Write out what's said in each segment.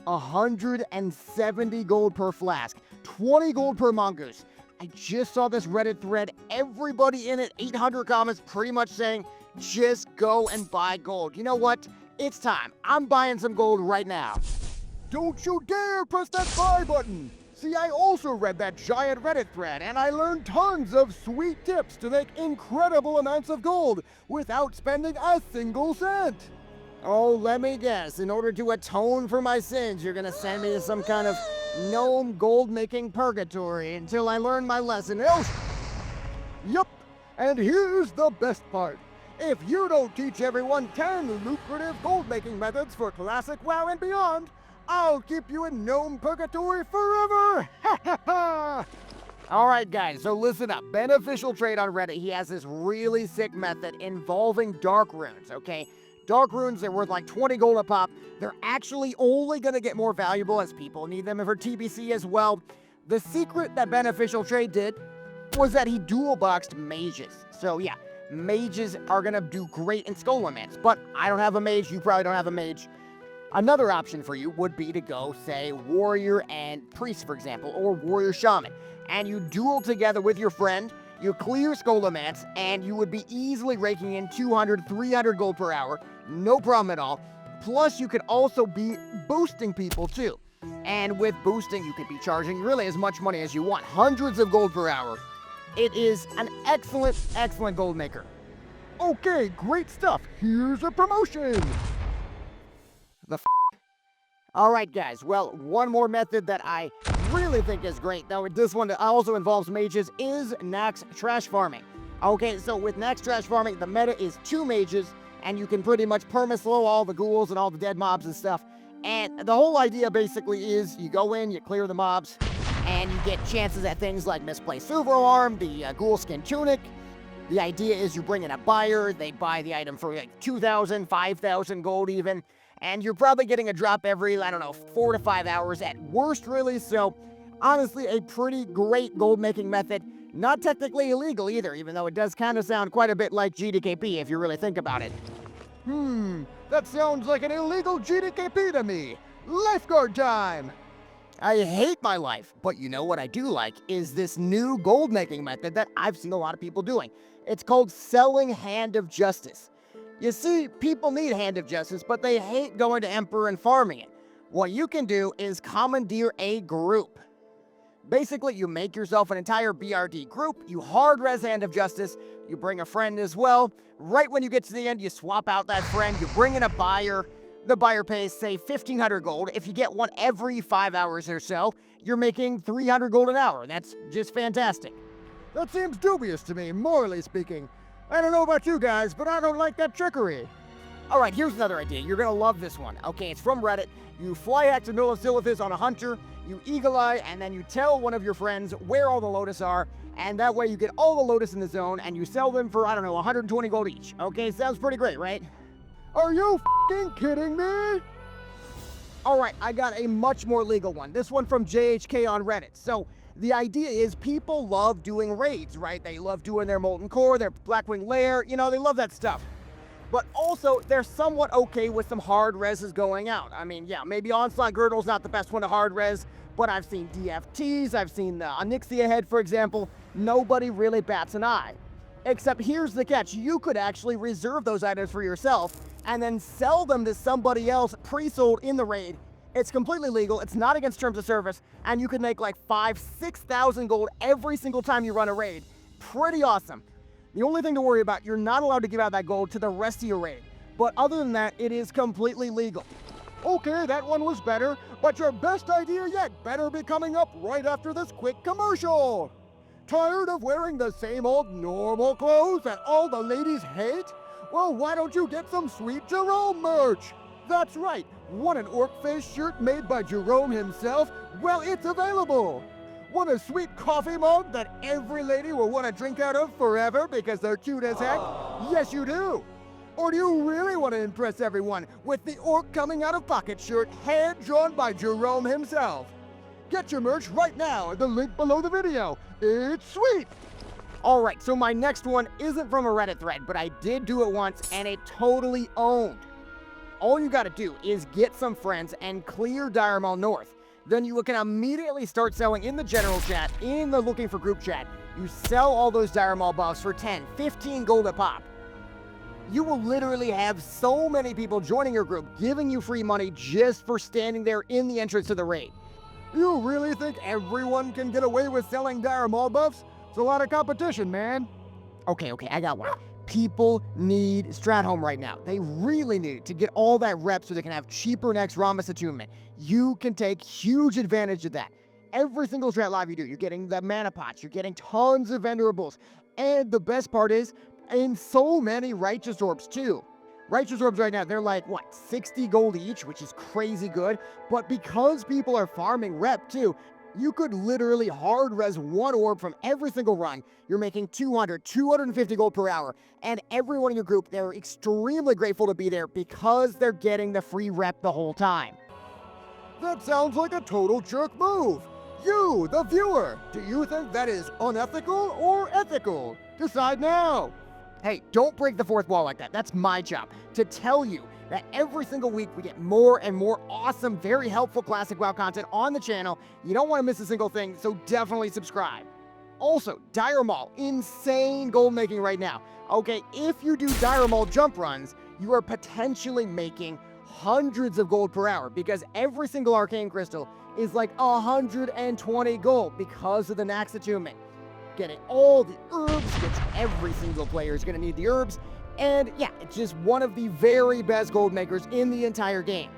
170 gold per flask, 20 gold per mongoose. I just saw this Reddit thread, everybody in it, 800 comments pretty much saying, just go and buy gold. You know what? It's time. I'm buying some gold right now. Don't you dare press that buy button! See, I also read that giant Reddit thread, and I learned tons of sweet tips to make incredible amounts of gold without spending a single cent. Oh, let me guess. In order to atone for my sins, you're gonna send me to some kind of gnome gold-making purgatory until I learn my lesson. Yup, and here's the best part. If you don't teach everyone 10 lucrative gold-making methods for classic WoW and beyond, I'll keep you in gnome purgatory forever! Ha ha ha! Alright guys, so listen up. Beneficial Trade on Reddit, he has this really sick method involving dark runes, okay? Dark runes, they're worth like 20 gold a pop. They're actually only gonna get more valuable as people need them for TBC as well. The secret that Beneficial Trade did was that he dual boxed mages. So yeah, mages are gonna do great in Stratholme, but I don't have a mage, you probably don't have a mage. Another option for you would be to go, say, warrior and priest, for example, or warrior shaman, and you duel together with your friend, you clear Stratholme, and you would be easily raking in 200, 300 gold per hour, no problem at all. Plus, you could also be boosting people too. And with boosting, you could be charging really as much money as you want, hundreds of gold per hour. It is an excellent, excellent gold maker. Okay, great stuff. Here's a promotion. Alright guys, well, one more method that I really think is great, though this one also involves mages, is Naxx trash farming. Okay, so with Naxx trash farming, the meta is 2 mages, and you can pretty much perma-slow all the ghouls and all the dead mobs and stuff. And the whole idea basically is you go in, you clear the mobs, and you get chances at things like misplaced silver arm, the ghoul skin tunic. The idea is you bring in a buyer, they buy the item for like 2,000, 5,000 gold even, and you're probably getting a drop every, I don't know, 4 to 5 hours at worst, really. So, honestly, a pretty great gold-making method. Not technically illegal either, even though it does kind of sound quite a bit like GDKP if you really think about it. That sounds like an illegal GDKP to me. Lifeguard time! I hate my life, but you know what I do like is this new gold-making method that I've seen a lot of people doing. It's called selling Hand of Justice. You see, people need Hand of Justice, but they hate going to Emperor and farming it. What you can do is commandeer a group. Basically, you make yourself an entire BRD group, you hard res Hand of Justice, you bring a friend as well. Right when you get to the end, you swap out that friend, you bring in a buyer. The buyer pays, say, 1,500 gold. If you get one every 5 hours or so, you're making 300 gold an hour. That's just fantastic. That seems dubious to me, morally speaking. I don't know about you guys, but I don't like that trickery. Alright, here's another idea. You're gonna love this one. Okay, it's from Reddit. You fly hack to Nullithilithis on a hunter, you eagle eye, and then you tell one of your friends where all the lotus are, and that way you get all the lotus in the zone, and you sell them for, I don't know, 120 gold each. Okay, sounds pretty great, right? Are you f***ing kidding me? Alright, I got a much more legal one. This one from JHK on Reddit. So, the idea is people love doing raids, right? They love doing their Molten Core, their Blackwing Lair, you know, they love that stuff. But also, they're somewhat okay with some hard reses going out. I mean, yeah, maybe Onslaught Girdle's not the best one to hard res, but I've seen DFTs, I've seen the Onyxia head, for example. Nobody really bats an eye. Except here's the catch, you could actually reserve those items for yourself and then sell them to somebody else pre-sold in the raid. It's completely legal, it's not against terms of service, and you can make like 5,000-6,000 gold every single time you run a raid. Pretty awesome. The only thing to worry about, you're not allowed to give out that gold to the rest of your raid. But other than that, it is completely legal. Okay, that one was better, but your best idea yet better be coming up right after this quick commercial. Tired of wearing the same old normal clothes that all the ladies hate? Well, why don't you get some sweet Jerome merch? That's right, want an orc face shirt made by Jerome himself? Well, it's available. Want a sweet coffee mug that every lady will want to drink out of forever because they're cute as heck? Yes, you do. Or do you really want to impress everyone with the orc coming out of pocket shirt hand-drawn by Jerome himself? Get your merch right now at the link below the video. It's sweet! Alright, so my next one isn't from a Reddit thread, but I did do it once and it totally owned. all you gotta do is get some friends and clear Dire Maul North. Then you can immediately start selling in the general chat, in the looking for group chat. You sell all those Dire Maul buffs for 10, 15 gold a pop. You will literally have so many people joining your group, giving you free money just for standing there in the entrance to the raid. You really think everyone can get away with selling Dire Maul buffs? It's a lot of competition, man. Okay, I got one. People need Stratholme right now. They really need it to get all that rep so they can have cheaper Naxxramas attunement. You can take huge advantage of that. Every single strat live you do, you're getting the mana pots, you're getting tons of venerables, and the best part is, in so many righteous orbs too. Righteous orbs right now, they're like, what, 60 gold each, which is crazy good, but because people are farming rep too, you could literally hard res one orb from every single run. You're making 200, 250 gold per hour, and everyone in your group, they're extremely grateful to be there because they're getting the free rep the whole time. That sounds like a total jerk move. You, the viewer, do you think that is unethical or ethical? Decide now. Hey, don't break the fourth wall like that. That's my job, to tell you that every single week we get more and more awesome, very helpful classic WoW content on the channel. You don't want to miss a single thing, so definitely subscribe. Also, Dire Maul, insane gold making right now. Okay, if you do Dire Maul jump runs, you are potentially making hundreds of gold per hour because every single arcane crystal is like 120 gold because of the Naxx attunement. Getting all the herbs, which every single player is going to need the herbs, and yeah, it's just one of the very best gold makers in the entire game.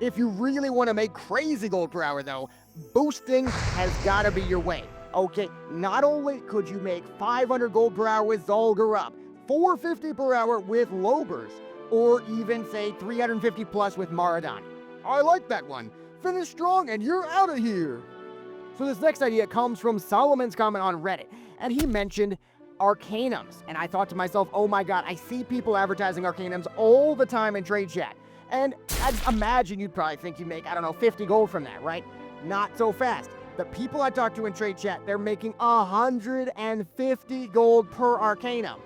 If you really want to make crazy gold per hour though, boosting has got to be your way. Okay, not only could you make 500 gold per hour with Zul'Gurub, 450 per hour with Lobers, or even say 350 plus with Maraudon. I like that one. Finish strong and you're out of here. So this next idea comes from Solomon's comment on Reddit, and he mentioned Arcanums. And I thought to myself, oh my god, I see people advertising Arcanums all the time in trade chat. And I'd imagine you'd probably think you make, 50 gold from that, right? Not so fast. The people I talk to in trade chat, they're making 150 gold per Arcanum.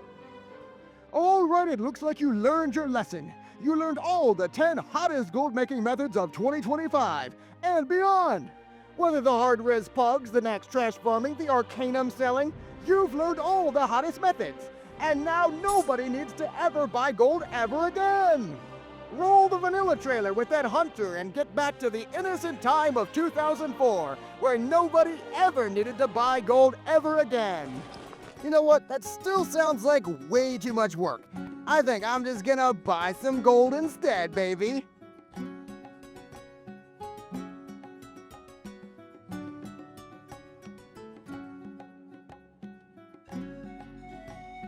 All right, it looks like you learned your lesson. You learned all the 10 hottest gold making methods of 2025 and beyond. Whether the hard res pugs, the Naxx trash farming, the Arcanum selling, you've learned all the hottest methods. And now nobody needs to ever buy gold ever again. Roll the vanilla trailer with that hunter and get back to the innocent time of 2004, where nobody ever needed to buy gold ever again. You know what? That still sounds like way too much work. I think I'm just gonna buy some gold instead, baby.